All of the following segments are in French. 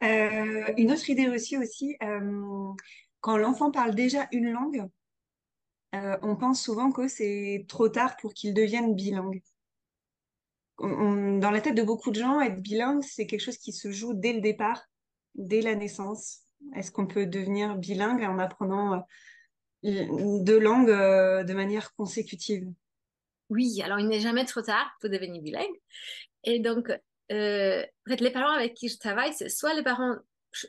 Une autre idée aussi, quand l'enfant parle déjà une langue, on pense souvent que c'est trop tard pour qu'il devienne bilingue. Dans la tête de beaucoup de gens, être bilingue, c'est quelque chose qui se joue dès le départ, dès la naissance. Est-ce qu'on peut devenir bilingue en apprenant deux langues de manière consécutive? Oui, alors il n'est jamais trop tard pour devenir bilingue. Et donc, en fait, les parents avec qui je travaille, c'est soit les parents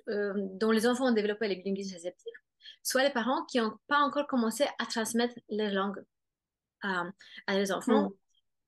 dont les enfants ont développé les bilinguismes réceptifs, soit les parents qui n'ont pas encore commencé à transmettre les langues à, à leurs enfants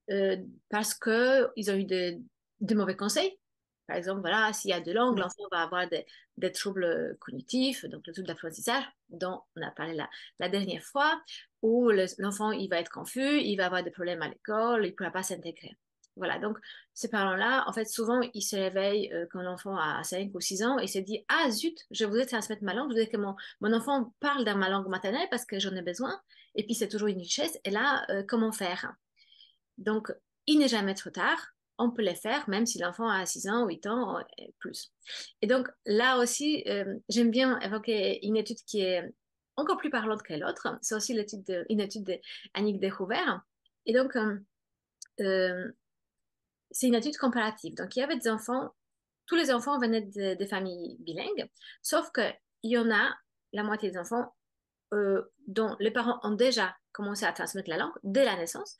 Mm. euh, parce qu'ils ont eu de mauvais conseils. Par exemple, voilà, s'il y a deux langues, Oui. l'enfant va avoir des troubles cognitifs, donc le trouble d'apprentissage dont on a parlé la dernière fois, où l'enfant il va être confus, il va avoir des problèmes à l'école, il ne pourra pas s'intégrer. Voilà, donc ces parents-là, en fait, souvent, ils se réveillent quand l'enfant a 5 ou 6 ans et se dit, ah zut, je voudrais transmettre ma langue, je voudrais que mon enfant parle dans ma langue maternelle parce que j'en ai besoin. Et puis, c'est toujours une richesse. Et là, comment faire? Donc, il n'est jamais trop tard. On peut les faire, même si l'enfant a 6 ans, 8 ans et plus. Et donc, là aussi, j'aime bien évoquer une étude qui est encore plus parlante que l'autre. C'est aussi une étude d'Annick Deshoubert. Et donc, euh, c'est une étude comparative. Donc, il y avait des enfants, tous les enfants venaient de familles bilingues, sauf qu'il y en a, la moitié des enfants, dont les parents ont déjà commencé à transmettre la langue dès la naissance,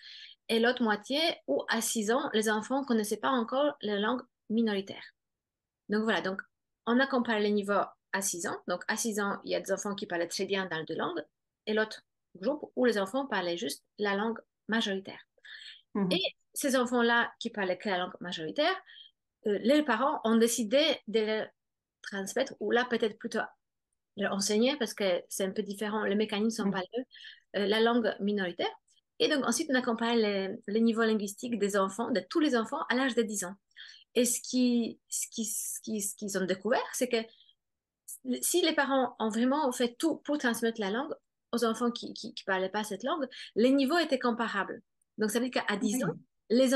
et l'autre moitié où à 6 ans, les enfants ne connaissaient pas encore la langue minoritaire. Donc voilà, donc on a comparé les niveaux à 6 ans. Donc à 6 ans, il y a des enfants qui parlaient très bien dans les deux langues, et l'autre groupe où les enfants parlaient juste la langue majoritaire. Et Mhm. ces enfants-là qui parlaient que la langue majoritaire, les parents ont décidé de les transmettre, ou là peut-être plutôt leur enseigner, parce que c'est un peu différent, les mécanismes sont Mm. pas les mêmes, la langue minoritaire. Et donc ensuite, on a comparé les niveaux linguistiques des enfants, de tous les enfants à l'âge de 10 ans. Et ce qu'ils ont découvert, c'est que si les parents ont vraiment fait tout pour transmettre la langue aux enfants qui parlaient pas cette langue, les niveaux étaient comparables. Donc ça veut dire qu'à 10 ans, Oui.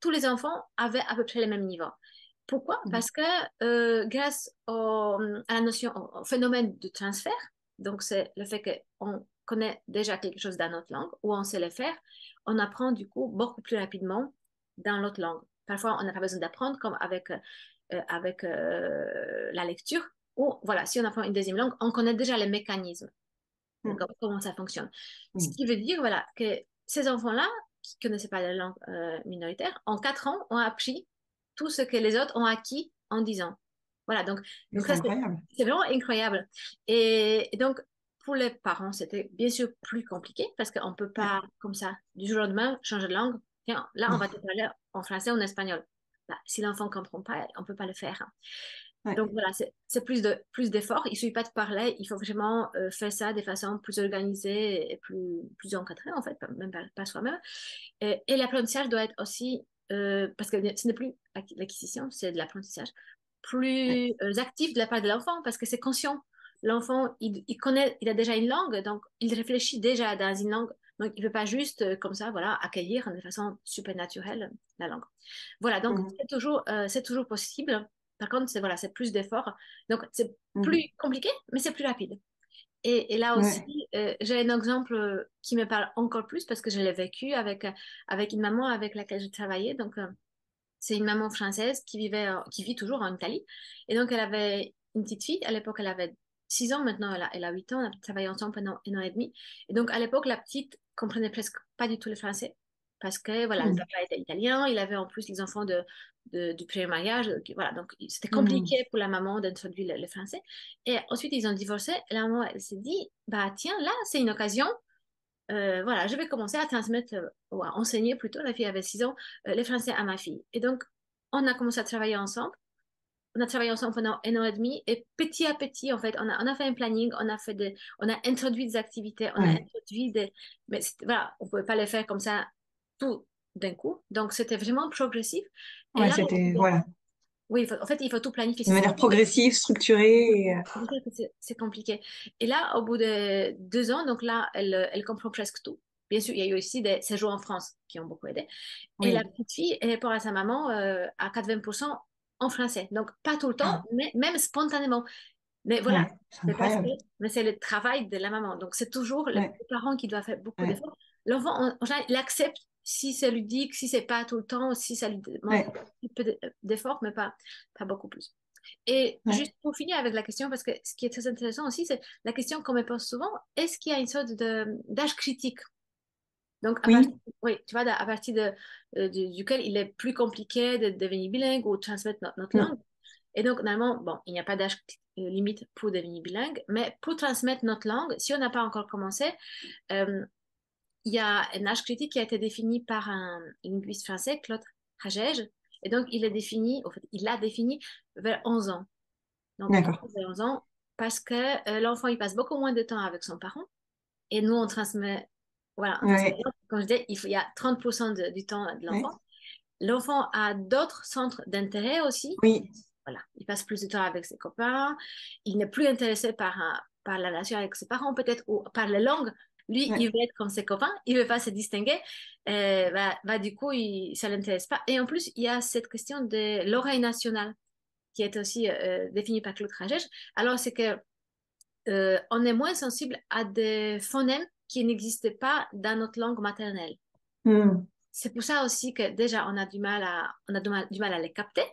tous les enfants avaient à peu près le même niveau. Pourquoi? Mm. Parce que grâce à la notion, au phénomène de transfert, donc c'est le fait qu'on connaît déjà quelque chose dans notre langue ou on sait le faire, on apprend du coup beaucoup plus rapidement dans l'autre langue. Parfois, on n'a pas besoin d'apprendre comme avec la lecture, ou voilà, si on apprend une deuxième langue, on connaît déjà les mécanismes, Mm. comment ça fonctionne. Ce Oui. qui veut dire voilà, que ces enfants-là, qui ne connaissaient pas la langue minoritaire, en 4 ans, ont appris tout ce que les autres ont acquis en 10 ans. Voilà, Mais donc c'est ça, incroyable. c'est vraiment incroyable. Et donc, pour les parents, c'était bien sûr plus compliqué parce qu'on ne peut Ouais. pas, comme ça, du jour au lendemain, changer de langue. Tiens, là, on va te parler en français ou en espagnol. Bah, si l'enfant ne comprend pas, on ne peut pas le faire. Ouais. Donc voilà, c'est plus d'efforts. Il ne suffit pas de parler, il faut vraiment faire ça de façon plus organisée et plus encadrée, en fait, même pas soi-même. Et l'apprentissage doit être aussi, parce que ce n'est plus l'acquisition, c'est de l'apprentissage, Ouais. plus actif de la part de l'enfant, parce que c'est conscient. L'enfant, il connaît, il a déjà une langue, donc il réfléchit déjà dans une langue. Donc, il ne peut pas juste, comme ça, voilà, accueillir de façon super naturelle la langue. Voilà, donc Mhm. c'est toujours possible. Par contre, c'est voilà, c'est plus d'efforts. Donc, c'est plus Mhm. compliqué, mais c'est plus rapide. Et là aussi, Ouais. j'ai un exemple qui me parle encore plus parce que je l'ai vécu avec une maman avec laquelle je travaillais. Donc, c'est une maman française qui vit toujours en Italie. Et donc, elle avait une petite fille. À l'époque, elle avait 6 ans. Maintenant, elle a 8 ans. On a travaillé ensemble pendant 1 an et demi. Et donc, à l'époque, la petite comprenait presque pas du tout le français. Parce que, voilà, le Mm. papa était italien. Il avait en plus les enfants du premier mariage. Voilà, donc, c'était Mhm. compliqué pour la maman d'introduire le français. Et ensuite, ils ont divorcé. Et la maman, elle s'est dit, bah, tiens, là, c'est une occasion. Voilà, je vais commencer à transmettre, ou à enseigner plutôt, la fille avait 6 ans, les français à ma fille. Et donc, on a commencé à travailler ensemble. On a travaillé ensemble pendant 1 an et demi et petit à petit, en fait, on a fait un planning, on a introduit des activités, on a Ouais. introduit mais voilà, on pouvait pas les faire comme ça tout d'un coup. Donc, c'était vraiment progressif. Et Ouais, là, c'était, voilà. oui, en fait, il faut tout planifier. De manière progressive, structurée. C'est compliqué. Et là, au bout de 2 ans, donc là, elle comprend presque tout. Bien sûr, il y a eu aussi des séjours en France qui ont beaucoup aidé. Et la Oui. petite fille, elle répond à sa maman à 80%. en français. Donc, pas tout le temps, Ah, mais même spontanément. Mais voilà, ouais, c'est c'est parce que incroyable. mais c'est le travail de la maman. Donc, c'est toujours les Ouais, parents qui doivent faire beaucoup ouais, d'efforts. L'enfant, en général, il accepte si c'est ludique, si c'est pas tout le temps, si ça lui demande ouais, un peu d'efforts, mais pas beaucoup plus. Et ouais. juste pour finir avec la question, parce que ce qui est très intéressant aussi, c'est la question qu'on me pose souvent, est-ce qu'il y a une sorte d'âge critique? Donc, Oui, oui, tu vois, à partir duquel il est plus compliqué de devenir bilingue ou de transmettre notre langue. mm, Et donc, normalement, bon, il n'y a pas d'âge limite pour devenir bilingue, mais pour transmettre notre langue, si on n'a pas encore commencé, euh, il y a un âge critique qui a été défini par un linguiste français, Claude Hagege, et donc il est défini, en fait, il l'a défini vers 11 ans. Donc, d'accord. pourquoi vers 11 ans? Parce que l'enfant, il passe beaucoup moins de temps avec son parent, et nous, on transmet, voilà, on transmet, Ouais, comme je disais, il y a 30% du temps de ouais, l'enfant. L'enfant a d'autres centres d'intérêt aussi. oui, Voilà, il passe plus de temps avec ses copains. Il n'est plus intéressé par la relation avec ses parents, peut-être, ou par les langues. Lui, il ouais, veut être comme ses copains, il veut pas se distinguer. Du coup, ça l'intéresse pas. Et en plus, il y a cette question de l'oreille nationale qui est aussi définie par Claude Rajesh. Alors, c'est que on est moins sensible à des phonèmes qui n'existaient pas dans notre langue maternelle. mm, C'est pour ça aussi que déjà, on a du mal à les capter.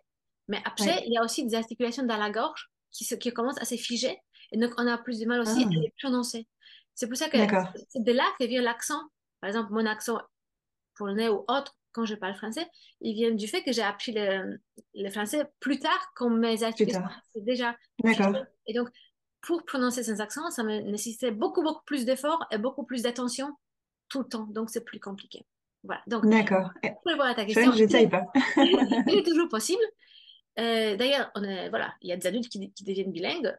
Mais après, ouais. il y a aussi des articulations dans la gorge qui commencent à se figer. Et donc, on a plus de mal aussi à Ah, les prononcer. C'est pour ça que d'accord. c'est de là que vient l'accent. Par exemple, mon accent polonais ou autre, quand je parle français, il vient du fait que j'ai appris le français plus tard, quand mes Plus articulations tard. étaient déjà figées. D'accord. Et donc, pour prononcer ces accents, ça me nécessitait beaucoup, beaucoup plus d'efforts et beaucoup plus d'attention tout le temps. Donc, c'est plus compliqué. Voilà. Donc, D'accord. pour répondre à ta Je vois question, que je ne savais pas. il est toujours possible. D'ailleurs, voilà, il y a des adultes qui deviennent bilingues,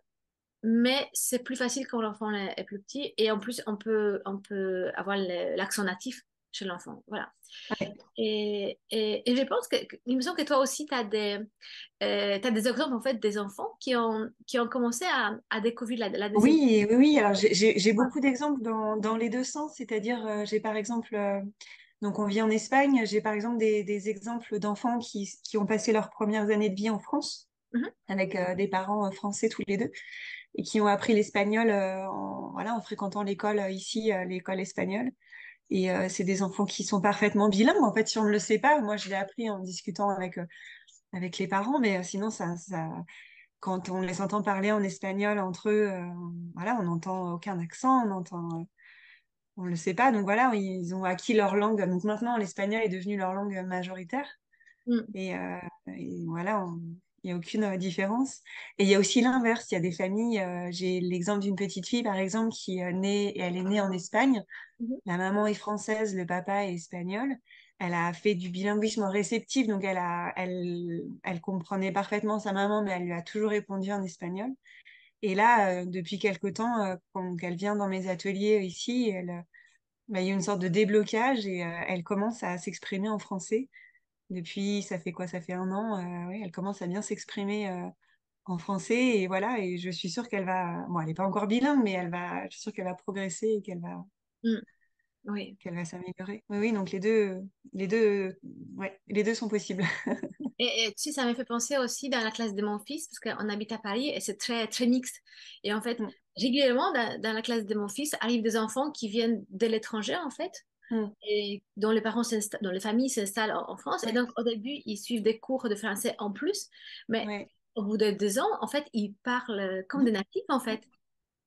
mais c'est plus facile quand l'enfant est plus petit. Et en plus, on peut avoir l'accent natif chez l'enfant. Voilà. Ouais. Et je pense il me semble que toi aussi, tu as t'as des exemples en fait des enfants qui ont commencé à découvrir la deuxième. Oui, oui, oui. Alors, j'ai beaucoup d'exemples dans les deux sens. C'est-à-dire, j'ai par exemple, donc on vit en Espagne, j'ai par exemple des exemples d'enfants qui ont passé leurs premières années de vie en France, Mhm, avec des parents français tous les deux, et qui ont appris l'espagnol voilà, en fréquentant l'école ici, l'école espagnole. Et c'est des enfants qui sont parfaitement bilingues. En fait, si on ne le sait pas, moi, je l'ai appris en discutant avec les parents, mais sinon, quand on les entend parler en espagnol entre eux, voilà, on n'entend aucun accent, on le sait pas. Donc voilà, ils ont acquis leur langue. Donc maintenant, l'espagnol est devenu leur langue majoritaire. mhm, Et voilà, il n'y a aucune différence. Et il y a aussi l'inverse. Il y a des familles. J'ai l'exemple d'une petite fille, par exemple, qui est née, et elle est née en Espagne. mhm, La maman est française, le papa est espagnol. Elle a fait du bilinguisme réceptif, donc elle comprenait parfaitement sa maman, mais elle lui a toujours répondu en espagnol. Et là, depuis quelque temps, quand elle vient dans mes ateliers ici, il y a une sorte de déblocage et elle commence à s'exprimer en français. Depuis, ça fait quoi? Ça fait un an. Oui, elle commence à bien s'exprimer en français et voilà. Et je suis sûre qu'elle va. Bon, elle n'est pas encore bilingue, mais je suis sûre qu'elle va progresser et mhm. Oui. qu'elle va s'améliorer. Oui, oui. Donc les deux sont possibles. Et tu sais, ça me fait penser aussi dans la classe de mon fils, parce qu'on habite à Paris et c'est très, très mixte. Et en fait, Mm, régulièrement, dans la classe de mon fils, arrivent des enfants qui viennent de l'étranger, en fait, mm. et dont les familles s'installent en France. Et Ouais, donc, au début, ils suivent des cours de français en plus, mais ouais. au bout de 2 ans, en fait, ils parlent comme des Mhm. natifs, en fait.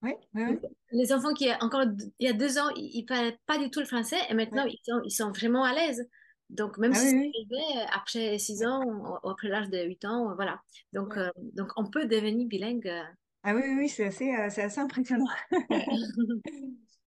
Ouais, ouais, ouais, Donc, ouais. les enfants qui, encore il y a 2 ans, ils parlaient pas du tout le français, et maintenant, Ouais. ils sont vraiment à l'aise. Donc, même Ah si oui, c'est oui. arrivé après 6 Ouais, ans, ou après l'âge de 8 ans, voilà. ouais. Donc, on peut devenir bilingue. Ah oui, oui, oui, c'est assez impressionnant. Ouais.